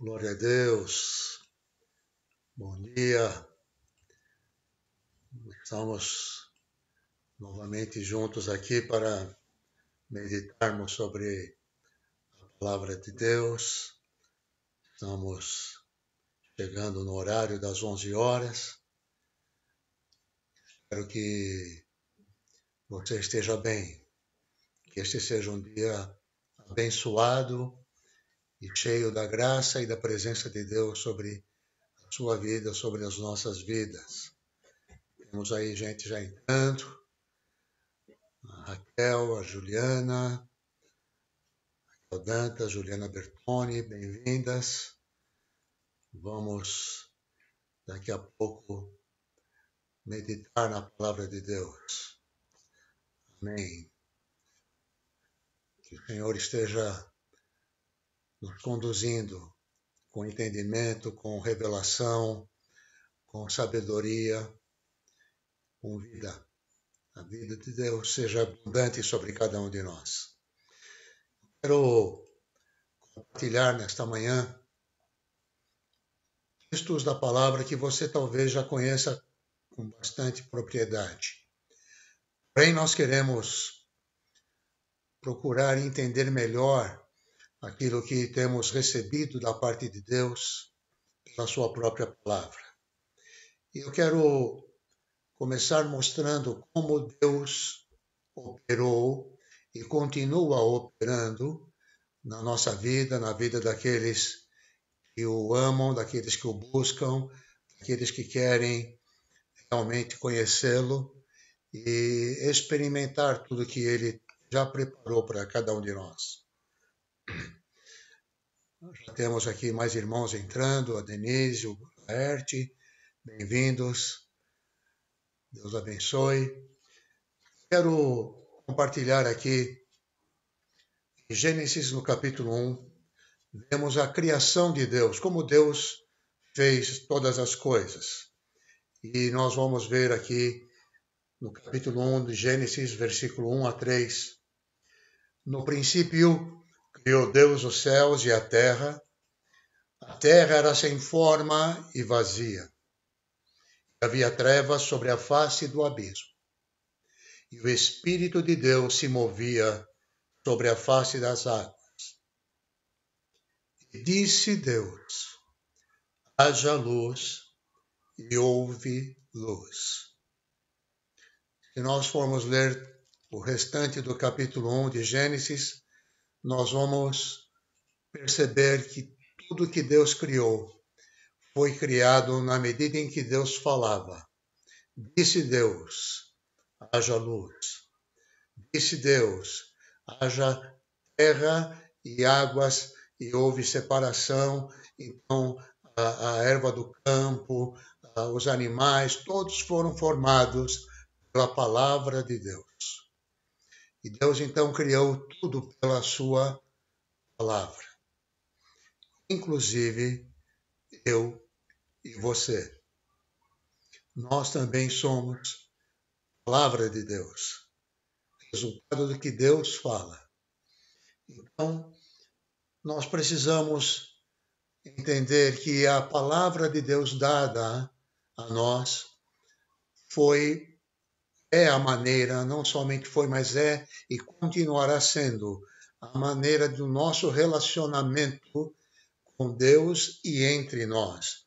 Glória a Deus. Bom dia. Estamos novamente juntos aqui para meditarmos sobre a palavra de Deus. Estamos chegando no horário das 11 horas. Espero que você esteja bem. Que este seja um dia abençoado e cheio da graça e da presença de Deus sobre a sua vida, sobre as nossas vidas. Temos aí gente já entrando, a Raquel, a Juliana, a Danta, a Juliana Bertoni, bem-vindas. Vamos daqui a pouco meditar na palavra de Deus. Amém. Que o Senhor esteja nos conduzindo com entendimento, com revelação, com sabedoria, com vida. A vida de Deus seja abundante sobre cada um de nós. Quero compartilhar nesta manhã textos da palavra que você talvez já conheça com bastante propriedade. Porém, nós queremos procurar entender melhor aquilo que temos recebido da parte de Deus pela sua própria palavra. E eu quero começar mostrando como Deus operou e continua operando na nossa vida, na vida daqueles que o amam, daqueles que o buscam, daqueles que querem realmente conhecê-lo e experimentar tudo que ele já preparou para cada um de nós. Já temos aqui mais irmãos entrando, a Denise, o Laerte, bem-vindos, Deus abençoe. Quero compartilhar aqui, em Gênesis, no capítulo 1, vemos a criação de Deus, como Deus fez todas as coisas. E nós vamos ver aqui, no capítulo 1 de Gênesis, versículo 1 a 3. No princípio, criou Deus os céus e a terra. A terra era sem forma e vazia. Havia trevas sobre a face do abismo. E o Espírito de Deus se movia sobre a face das águas. E disse Deus: haja luz, e houve luz. Se nós formos ler o restante do capítulo 1 de Gênesis, nós vamos perceber que tudo que Deus criou foi criado na medida em que Deus falava. Disse Deus: haja luz. Disse Deus: haja terra e águas, e houve separação. Então, a erva do campo, os animais, todos foram formados pela palavra de Deus. E Deus, então, criou tudo pela sua palavra. Inclusive, eu e você. Nós também somos palavra de Deus. Resultado do que Deus fala. Então, nós precisamos entender que a palavra de Deus dada a nós é a maneira, não somente foi, mas é e continuará sendo a maneira do nosso relacionamento com Deus e entre nós.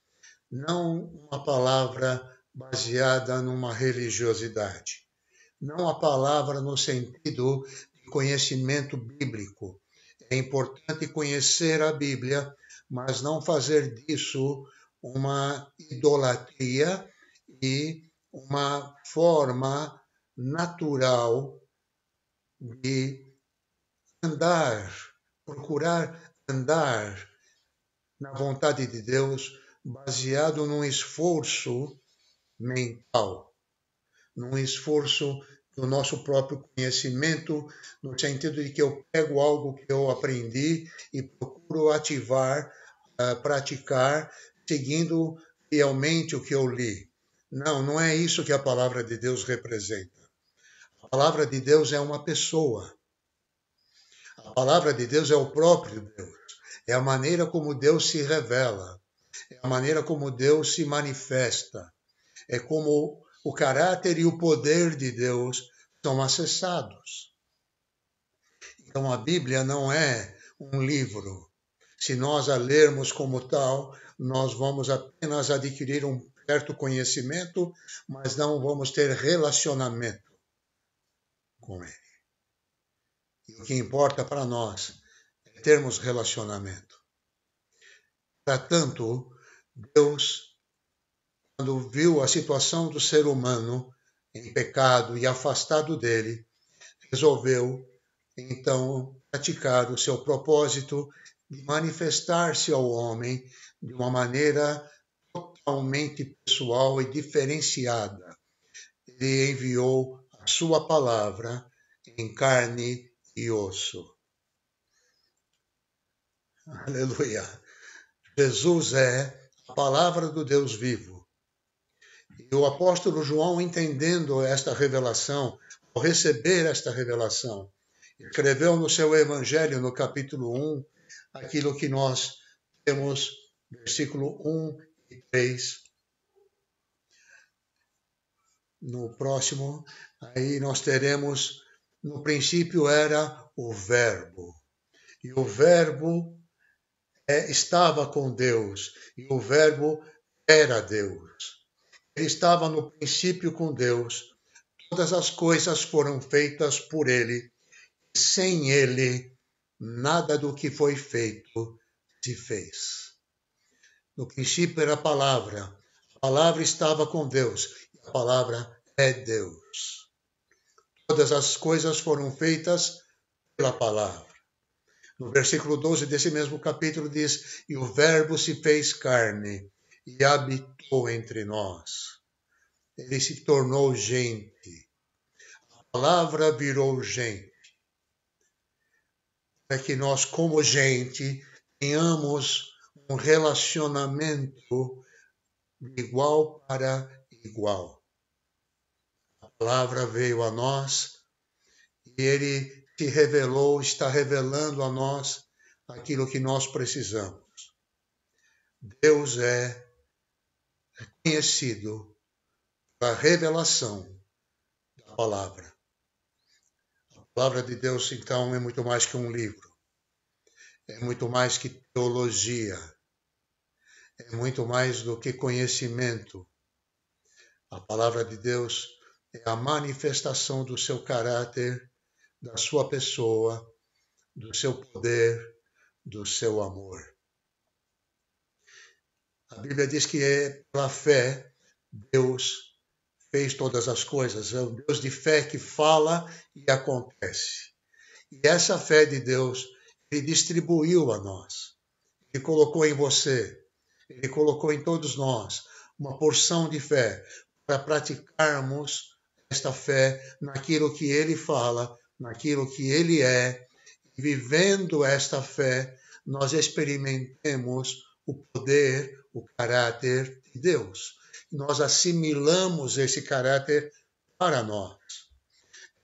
Não uma palavra baseada numa religiosidade. Não a palavra no sentido de conhecimento bíblico. É importante conhecer a Bíblia, mas não fazer disso uma idolatria e uma forma natural de procurar andar na vontade de Deus, baseado num esforço mental, num esforço do nosso próprio conhecimento, no sentido de que eu pego algo que eu aprendi e procuro ativar, praticar, seguindo fielmente o que eu li. Não é isso que a palavra de Deus representa. A palavra de Deus é uma pessoa. A palavra de Deus é o próprio Deus. É a maneira como Deus se revela. É a maneira como Deus se manifesta. É como o caráter e o poder de Deus são acessados. Então a Bíblia não é um livro. Se nós a lermos como tal, nós vamos apenas adquirir um certo conhecimento, mas não vamos ter relacionamento com ele. E o que importa para nós é termos relacionamento. Portanto, Deus, quando viu a situação do ser humano em pecado e afastado dele, resolveu, então, praticar o seu propósito de manifestar-se ao homem de uma maneira totalmente pessoal e diferenciada. Ele enviou a sua palavra em carne e osso. Aleluia! Jesus é a palavra do Deus vivo. E o apóstolo João, entendendo esta revelação, ao receber esta revelação, escreveu no seu evangelho, no capítulo 1, aquilo que nós temos, versículo 1 e 3. No próximo, aí nós teremos, no princípio era o Verbo. E o Verbo estava com Deus, e o Verbo era Deus. Ele estava no princípio com Deus. Todas as coisas foram feitas por ele. Sem ele, nada do que foi feito se fez. No princípio era a palavra estava com Deus, e a palavra é Deus. Todas as coisas foram feitas pela palavra. No versículo 12 desse mesmo capítulo diz, e o Verbo se fez carne e habitou entre nós. Ele se tornou gente. A palavra virou gente. Para que nós, como gente, tenhamos um relacionamento de igual para igual. A palavra veio a nós e ele se revelou, está revelando a nós aquilo que nós precisamos. Deus é conhecido pela revelação da palavra. A palavra de Deus, então, é muito mais que um livro. É muito mais que teologia. É muito mais do que conhecimento. A palavra de Deus é a manifestação do seu caráter, da sua pessoa, do seu poder, do seu amor. A Bíblia diz que é pela fé Deus fez todas as coisas. É o Deus de fé que fala e acontece. E essa fé de Deus, Ele distribuiu a nós. Ele colocou em você, Ele colocou em todos nós uma porção de fé para praticarmos esta fé naquilo que Ele fala, naquilo que Ele é. E vivendo esta fé, nós experimentemos o poder, o caráter de Deus. Nós assimilamos esse caráter para nós.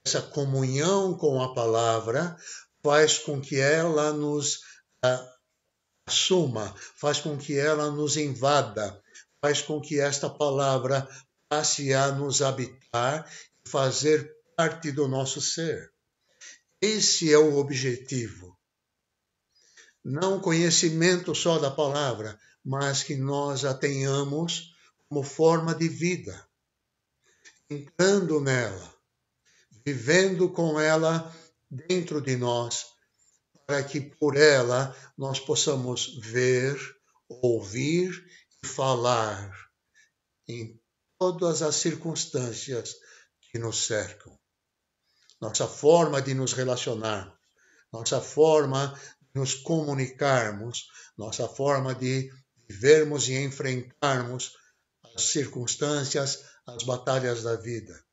Essa comunhão com a palavra faz com que ela nos assuma, faz com que ela nos invada, faz com que esta palavra passe a nos habitar e fazer parte do nosso ser. Esse é o objetivo. Não conhecimento só da palavra, mas que nós a tenhamos como forma de vida, entrando nela, vivendo com ela dentro de nós, para que por ela nós possamos ver, ouvir e falar em todas as circunstâncias que nos cercam. Nossa forma de nos relacionar, nossa forma de nos comunicarmos, nossa forma de vivermos e enfrentarmos as circunstâncias, as batalhas da vida.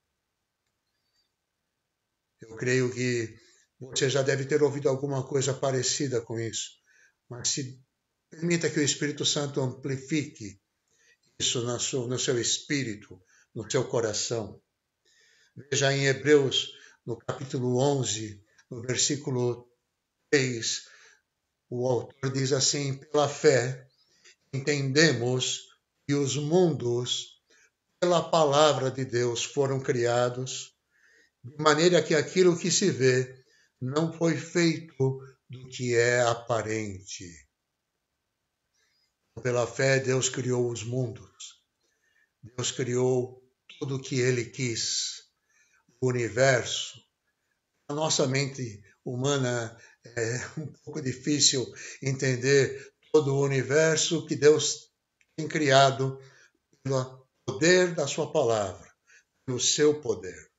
Eu creio que você já deve ter ouvido alguma coisa parecida com isso, mas se permita que o Espírito Santo amplifique isso no seu espírito, no seu coração. Veja em Hebreus, no capítulo 11, no versículo 3, o autor diz assim: pela fé entendemos que os mundos, pela palavra de Deus, foram criados, de maneira que aquilo que se vê não foi feito do que é aparente. Pela fé, Deus criou os mundos. Deus criou tudo o que Ele quis, o universo. A nossa mente humana é um pouco difícil entender todo o universo que Deus tem criado pelo poder da sua palavra, pelo seu poder.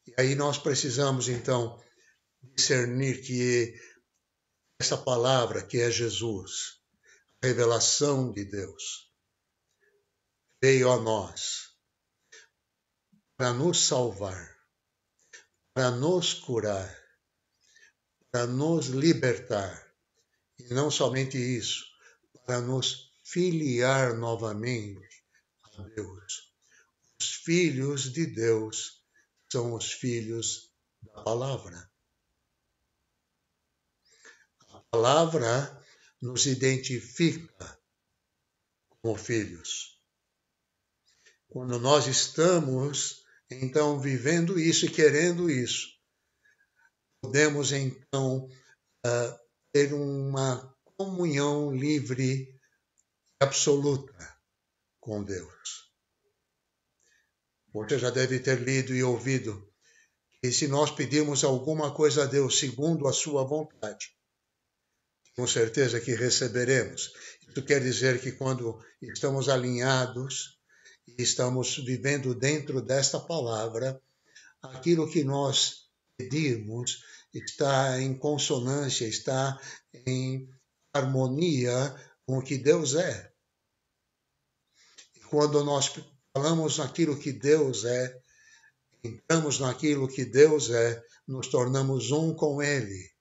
E aí nós precisamos, então, discernir que essa palavra, que é Jesus, a revelação de Deus, veio a nós para nos salvar, para nos curar, para nos libertar. E não somente isso, para nos filiar novamente a Deus. Os filhos de Deus são os filhos da palavra. A palavra nos identifica como filhos. Quando nós estamos, então, vivendo isso e querendo isso, podemos, então, ter uma comunhão livre e absoluta com Deus. Você já deve ter lido e ouvido que se nós pedirmos alguma coisa a Deus segundo a sua vontade, com certeza que receberemos. Isso quer dizer que quando estamos alinhados e estamos vivendo dentro desta palavra, aquilo que nós pedimos está em consonância, está em harmonia com o que Deus é. E quando nós falamos naquilo que Deus é, entramos naquilo que Deus é, nos tornamos um com Ele.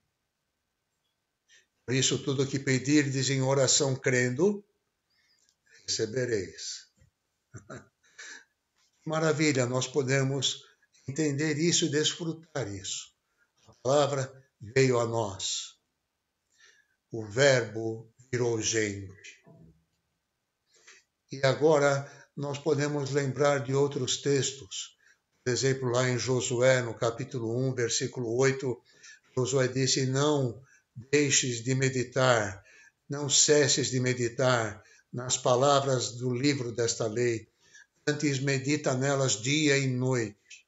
Por isso, tudo que pedirdes em oração crendo, recebereis. Maravilha, nós podemos entender isso e desfrutar isso. A palavra veio a nós. O verbo virou gente. E agora nós podemos lembrar de outros textos. Por exemplo, lá em Josué, no capítulo 1, versículo 8, Josué disse: não deixes de meditar, não cesses de meditar nas palavras do livro desta lei, antes medita nelas dia e noite,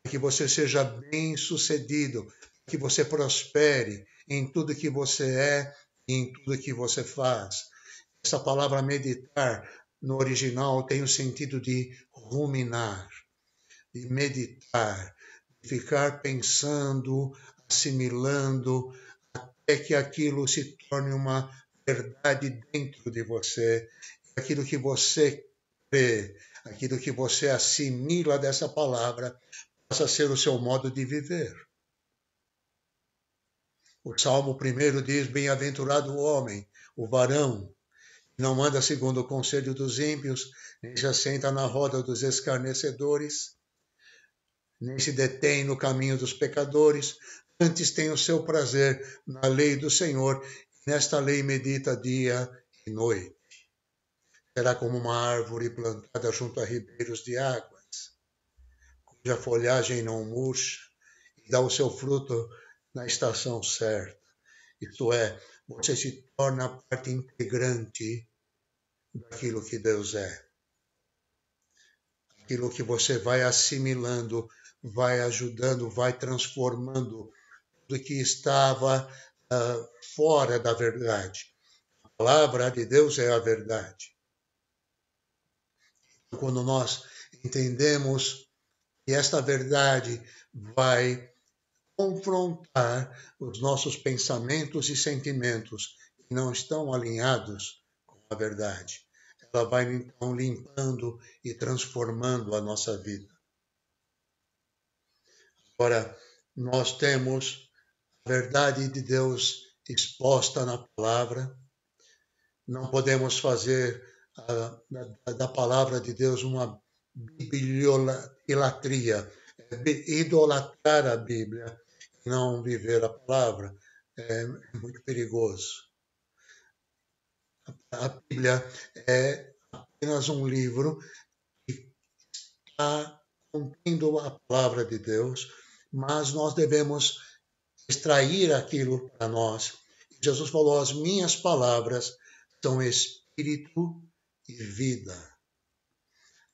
para que você seja bem-sucedido, que você prospere em tudo que você é e em tudo que você faz. Essa palavra meditar, no original, tem o sentido de ruminar, de meditar, de ficar pensando, assimilando, até que aquilo se torne uma verdade dentro de você. Aquilo que você crê, aquilo que você assimila dessa palavra, passa a ser o seu modo de viver. O Salmo 1 diz: bem-aventurado o homem, o varão, que não anda segundo o conselho dos ímpios, nem se assenta na roda dos escarnecedores, nem se detém no caminho dos pecadores, antes tem o seu prazer na lei do Senhor, e nesta lei medita dia e noite. Será como uma árvore plantada junto a ribeiros de águas, cuja folhagem não murcha, e dá o seu fruto na estação certa. Isto é, você se torna parte integrante daquilo que Deus é. Aquilo que você vai assimilando, vai ajudando, vai transformando tudo que estava fora da verdade. A palavra de Deus é a verdade. Quando nós entendemos que esta verdade vai confrontar os nossos pensamentos e sentimentos que não estão alinhados com a verdade, ela vai então limpando e transformando a nossa vida. Agora, nós temos a verdade de Deus exposta na palavra. Não podemos fazer da palavra de Deus uma bibliolatria, idolatrar a Bíblia, não viver a palavra. é muito perigoso. A Bíblia é apenas um livro que está contendo a palavra de Deus, mas nós devemos extrair aquilo para nós. Jesus falou: as minhas palavras são espírito e vida.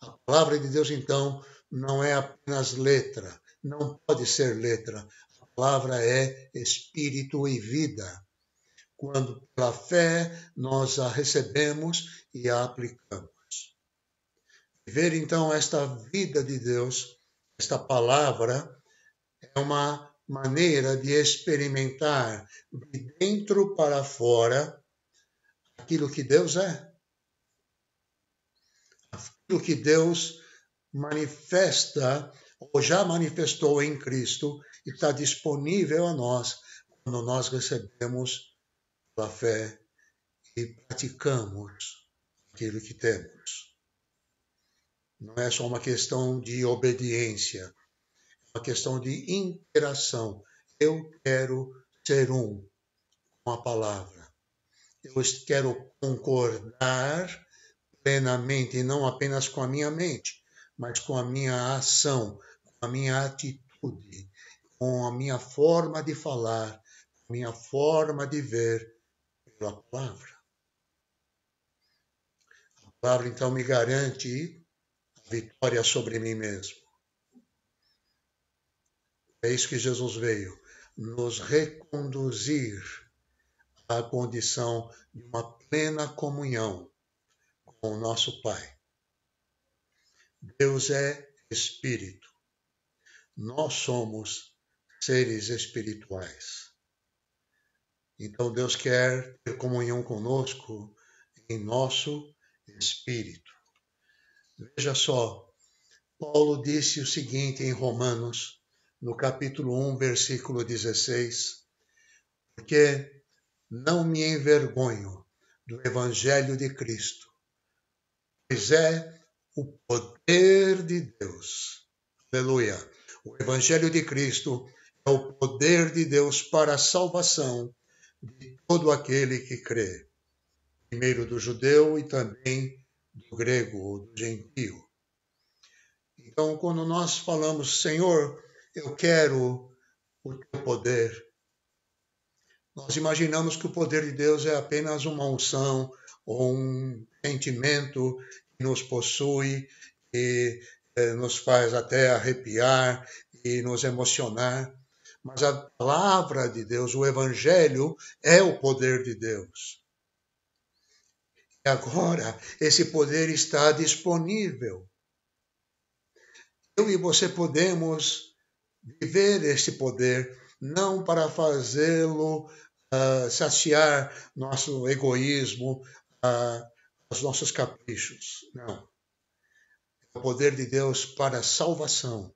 A palavra de Deus, então, não é apenas letra, não pode ser letra. A palavra é espírito e vida. Quando pela fé nós a recebemos e a aplicamos. Ver então esta vida de Deus, esta palavra, é uma maneira de experimentar de dentro para fora aquilo que Deus é. Aquilo que Deus manifesta ou já manifestou em Cristo e está disponível a nós quando nós recebemos pela fé e praticamos aquilo que temos. Não é só uma questão de obediência, é uma questão de interação. Eu quero ser um com a palavra. Eu quero concordar plenamente, não apenas com a minha mente, mas com a minha ação, com a minha atitude, com a minha forma de falar, com a minha forma de ver pela palavra. A palavra, então, me garante a vitória sobre mim mesmo. É isso que Jesus veio, nos reconduzir à condição de uma plena comunhão com o nosso Pai. Deus é Espírito. Nós somos seres espirituais. Então Deus quer ter comunhão conosco em nosso espírito. Veja só, Paulo disse o seguinte em Romanos, no capítulo 1, versículo 16, porque não me envergonho do Evangelho de Cristo, pois é o poder de Deus. Aleluia! O Evangelho de Cristo é o poder de Deus para a salvação de todo aquele que crê. Primeiro do judeu e também do grego ou do gentio. Então, quando nós falamos, Senhor, eu quero o teu poder, nós imaginamos que o poder de Deus é apenas uma unção ou um sentimento que nos possui e nos faz até arrepiar e nos emocionar. Mas a palavra de Deus, o Evangelho, é o poder de Deus. E agora, esse poder está disponível. Eu e você podemos viver esse poder, não para fazê-lo saciar nosso egoísmo, os nossos caprichos. Não. É o poder de Deus para a salvação.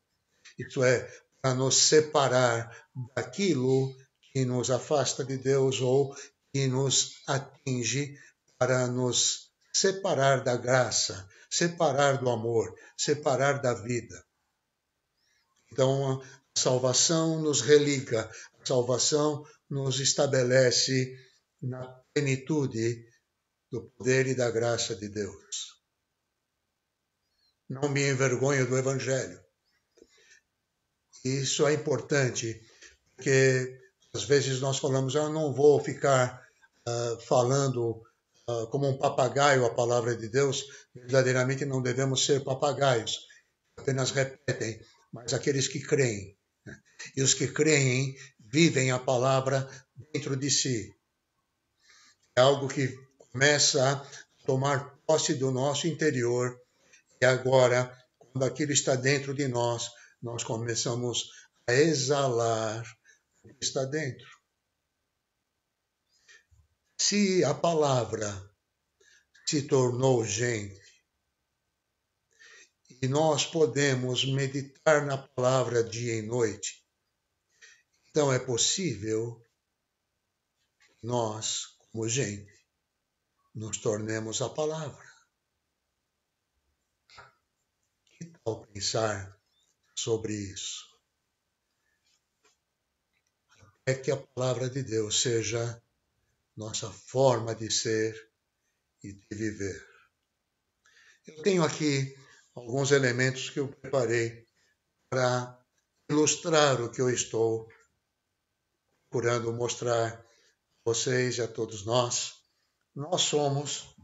Isto é, para nos separar daquilo que nos afasta de Deus ou que nos atinge, para nos separar da graça, separar do amor, separar da vida. Então, a salvação nos religa, a salvação nos estabelece na plenitude do poder e da graça de Deus. Não me envergonho do Evangelho. Isso é importante, porque às vezes nós falamos, eu não vou ficar falando como um papagaio a palavra de Deus. Verdadeiramente não devemos ser papagaios, apenas repetem, mas aqueles que creem. E os que creem vivem a palavra dentro de si. É algo que começa a tomar posse do nosso interior e agora, quando aquilo está dentro de nós, nós começamos a exalar o que está dentro. Se a palavra se tornou gente e nós podemos meditar na palavra dia e noite, então é possível que nós, como gente, nos tornemos a palavra. Que tal pensar sobre isso? é que a palavra de Deus seja nossa forma de ser e de viver. Eu tenho aqui alguns elementos que eu preparei para ilustrar o que eu estou procurando mostrar a vocês e a todos nós. Nós somos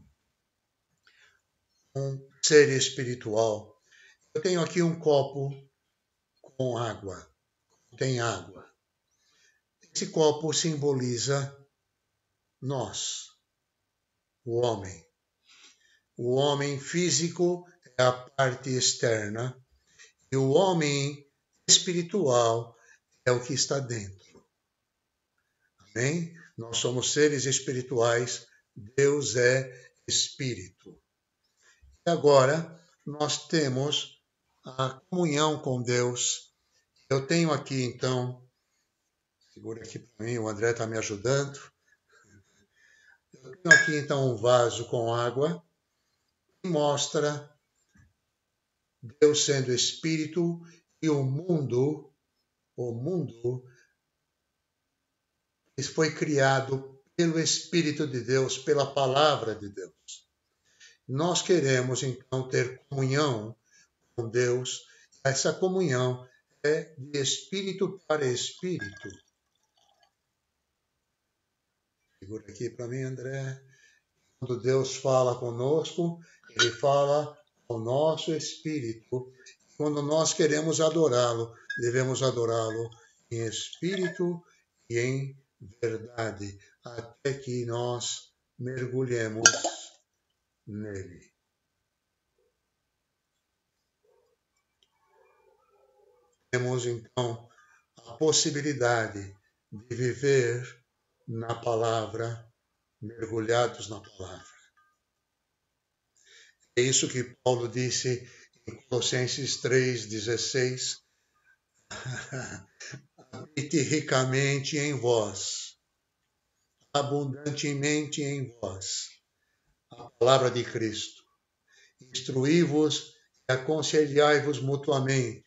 um ser espiritual. Eu tenho aqui um copo com água. Tem água. Esse copo simboliza nós, o homem. O homem físico é a parte externa e o homem espiritual é o que está dentro. Amém? Nós somos seres espirituais, Deus é espírito. E agora nós temos a comunhão com Deus. Eu tenho aqui então, segura aqui para mim, o André está me ajudando. Eu tenho aqui então um vaso com água que mostra Deus sendo espírito e o mundo foi criado pelo Espírito de Deus, pela palavra de Deus. Nós queremos então ter comunhão com Deus. Essa comunhão é de espírito para espírito. Segura aqui para mim, André. Quando Deus fala conosco, Ele fala com o nosso espírito. Quando nós queremos adorá-lo, devemos adorá-lo em espírito e em verdade, até que nós mergulhemos nele. Temos então a possibilidade de viver na palavra, mergulhados na palavra. É isso que Paulo disse em Colossenses 3,16. Habite ricamente em vós, abundantemente em vós, a palavra de Cristo. Instruí-vos e aconselhai-vos mutuamente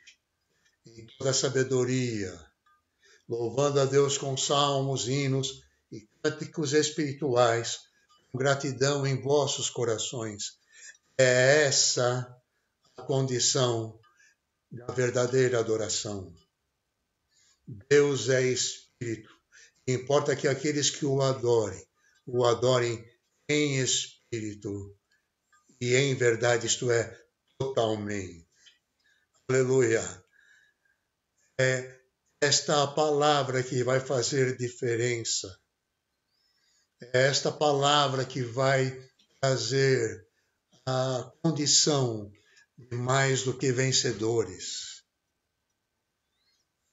em toda sabedoria, louvando a Deus com salmos, hinos e cânticos espirituais, com gratidão em vossos corações. É essa a condição da verdadeira adoração. Deus é Espírito. Importa que aqueles que o adorem em Espírito e em verdade, isto é, totalmente. Aleluia. É esta palavra que vai fazer diferença. É esta palavra que vai trazer a condição de mais do que vencedores.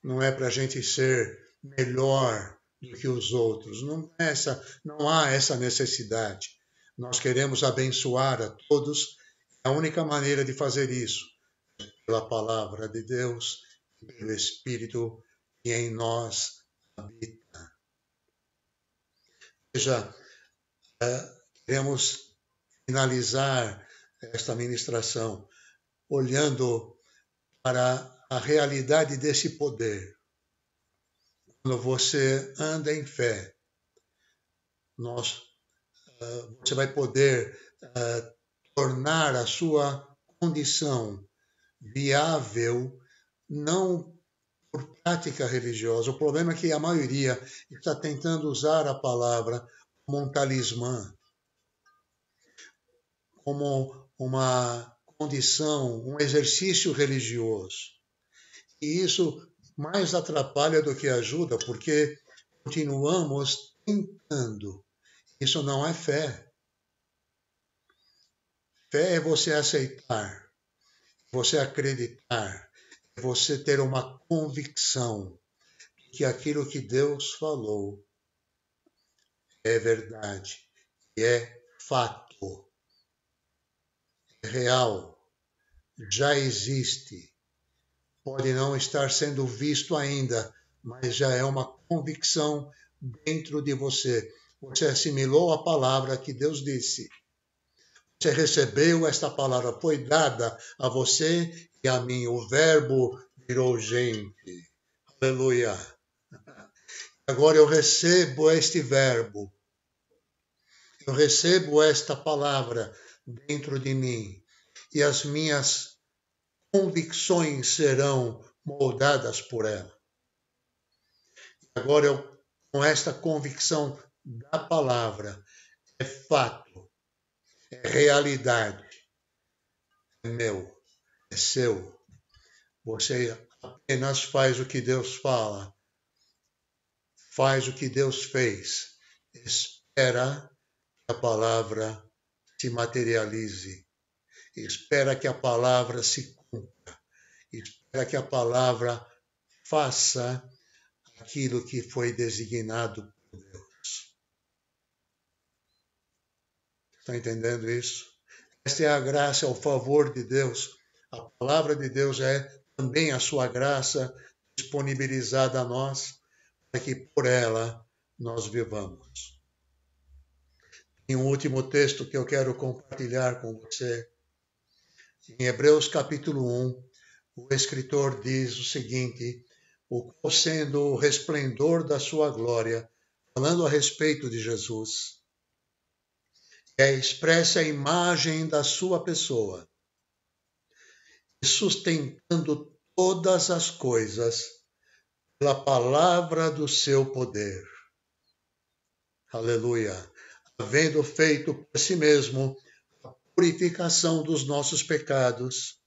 Não é para a gente ser melhor do que os outros. Não há essa necessidade. Nós queremos abençoar a todos. A única maneira de fazer isso é pela palavra de Deus e pelo Espírito que em nós habita. Veja, queremos finalizar esta ministração olhando para a realidade desse poder. Quando você anda em fé, você vai poder tornar a sua condição viável, não por prática religiosa. O problema é que a maioria está tentando usar a palavra como um talismã, como uma condição, um exercício religioso. E isso mais atrapalha do que ajuda, porque continuamos tentando. Isso não é fé. Fé é você aceitar, você acreditar, é você ter uma convicção de que aquilo que Deus falou é verdade, é fato, é real, já existe. Pode não estar sendo visto ainda, mas já é uma convicção dentro de você. Você assimilou a palavra que Deus disse. Você recebeu esta palavra, foi dada a você e a mim. O verbo virou gente. Aleluia. Agora eu recebo este verbo, eu recebo esta palavra dentro de mim e as minhas convicções serão moldadas por ela. Agora eu, com esta convicção da palavra, é fato, é realidade, é meu, é seu. Você apenas faz o que Deus fala, faz o que Deus fez, espera que a palavra se materialize, espera que a palavra se cumpra, espera que a palavra faça aquilo que foi designado por Deus. Está entendendo isso? Esta é a graça, é o favor de Deus. A palavra de Deus é também a sua graça disponibilizada a nós, para que por ela nós vivamos. E um último texto que eu quero compartilhar com você. Em Hebreus capítulo 1, o escritor diz o seguinte: o qual sendo o resplendor da sua glória, falando a respeito de Jesus, é expressa a imagem da sua pessoa, e sustentando todas as coisas pela palavra do seu poder. Aleluia! Havendo feito por si mesmo a purificação dos nossos pecados,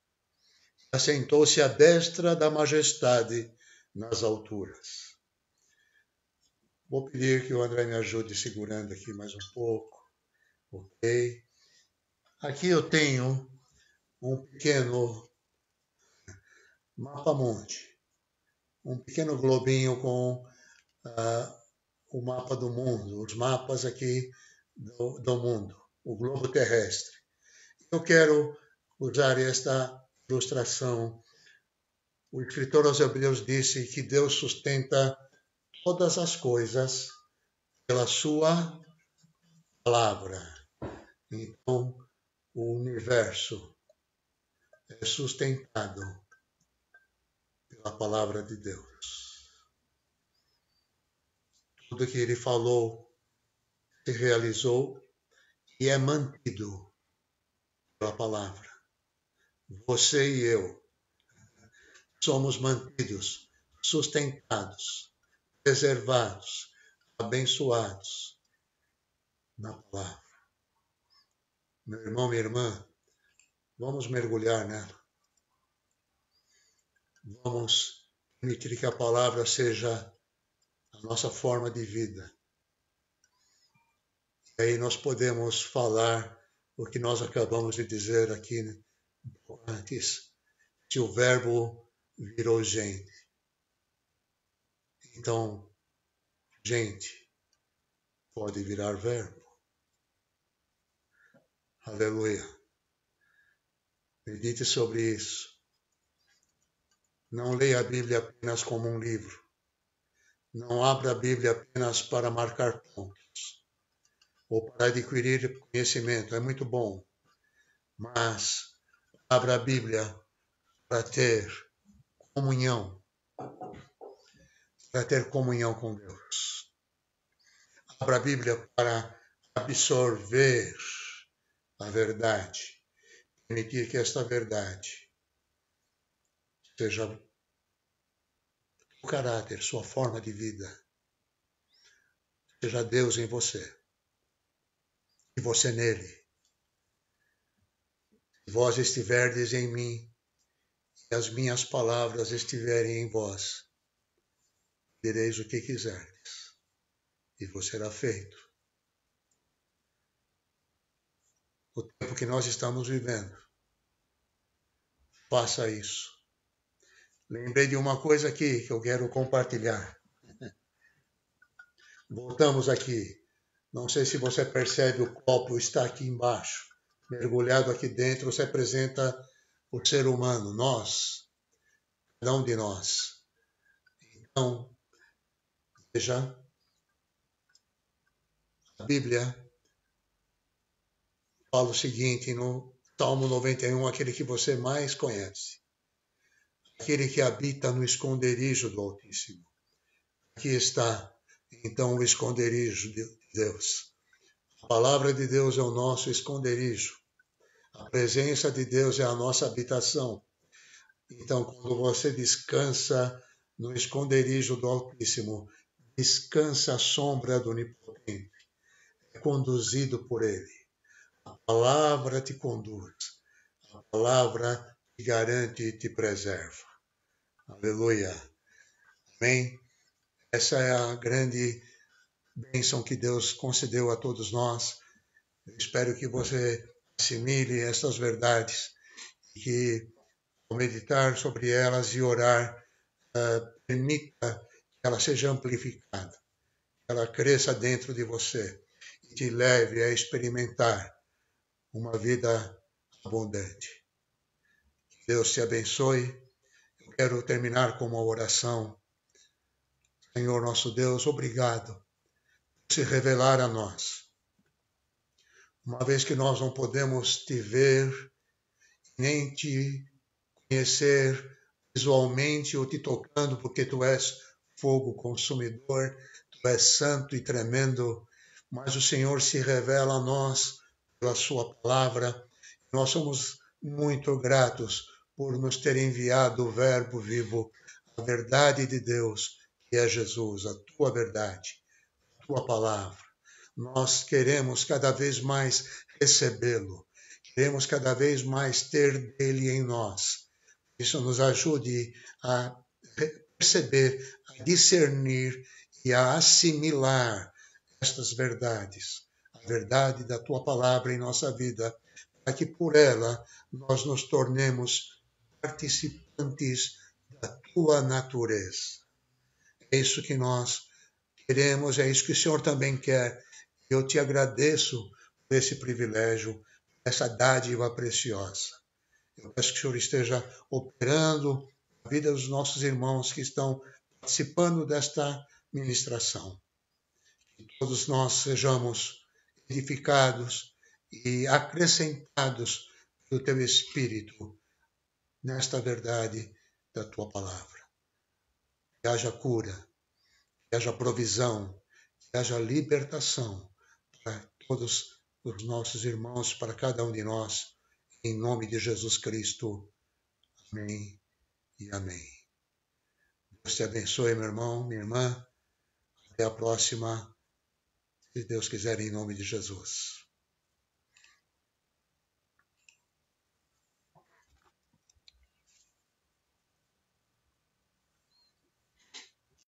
assentou-se à destra da majestade nas alturas. Vou pedir que o André me ajude segurando aqui mais um pouco. Ok? Aqui eu tenho um pequeno mapa-monte, um pequeno globinho com o mapa do mundo, os mapas aqui do mundo, o globo terrestre. Eu quero usar esta ilustração. O escritor aos Hebreus disse que Deus sustenta todas as coisas pela sua palavra. Então, o universo é sustentado pela palavra de Deus. Tudo que ele falou se realizou e é mantido pela palavra. Você e eu somos mantidos, sustentados, preservados, abençoados na palavra. Meu irmão, minha irmã, vamos mergulhar nela. Vamos permitir que a palavra seja a nossa forma de vida. E aí nós podemos falar o que nós acabamos de dizer aqui antes, que o verbo virou gente. Então, gente pode virar verbo. Aleluia. Medite sobre isso. Não leia a Bíblia apenas como um livro. Não abra a Bíblia apenas para marcar pontos ou para adquirir conhecimento. É muito bom. Mas abra a Bíblia para ter comunhão. Para ter comunhão com Deus. Abra a Bíblia para absorver a verdade. Permitir que esta verdade seja o caráter, sua forma de vida. Seja Deus em você. E você nele. Se vós estiverdes em mim, e as minhas palavras estiverem em vós, direis o que quiserdes, e vos será feito. O tempo que nós estamos vivendo, faça isso. Lembrei de uma coisa aqui que eu quero compartilhar. Voltamos aqui. Não sei se você percebe, o copo está aqui embaixo. Mergulhado aqui dentro, você apresenta o ser humano, nós, cada um de nós. Então, veja, a Bíblia fala o seguinte no Salmo 91, aquele que você mais conhece. Aquele que habita no esconderijo do Altíssimo. Aqui está então o esconderijo de Deus. A palavra de Deus é o nosso esconderijo. A presença de Deus é a nossa habitação. Então, quando você descansa no esconderijo do Altíssimo, descansa à sombra do Onipotente, é conduzido por Ele. A palavra te conduz, a palavra te garante e te preserva. Aleluia. Amém? Essa é a grande bênção que Deus concedeu a todos nós. Eu espero que você assimile essas verdades e que, ao meditar sobre elas e orar, permita que ela seja amplificada, que ela cresça dentro de você e te leve a experimentar uma vida abundante. Que Deus te abençoe. Eu quero terminar com uma oração. Senhor nosso Deus, obrigado por se revelar a nós. Uma vez que nós não podemos te ver, nem te conhecer visualmente ou te tocando, porque tu és fogo consumidor, tu és santo e tremendo, mas o Senhor se revela a nós pela sua palavra. Nós somos muito gratos por nos ter enviado o Verbo vivo, a verdade de Deus, que é Jesus, a tua verdade, a tua palavra. Nós queremos cada vez mais recebê-lo, queremos cada vez mais ter dele em nós. Isso nos ajude a perceber, a discernir e a assimilar estas verdades, a verdade da tua palavra em nossa vida, para que por ela nós nos tornemos participantes da tua natureza. É isso que nós queremos, é isso que o Senhor também quer. Eu te agradeço por esse privilégio, essa dádiva preciosa. Eu peço que o Senhor esteja operando a vida dos nossos irmãos que estão participando desta ministração. Que todos nós sejamos edificados e acrescentados pelo teu Espírito nesta verdade da tua palavra. Que haja cura, que haja provisão, que haja libertação para todos os nossos irmãos, para cada um de nós, em nome de Jesus Cristo. Amém e amém. Deus te abençoe, meu irmão, minha irmã. Até a próxima, se Deus quiser, em nome de Jesus.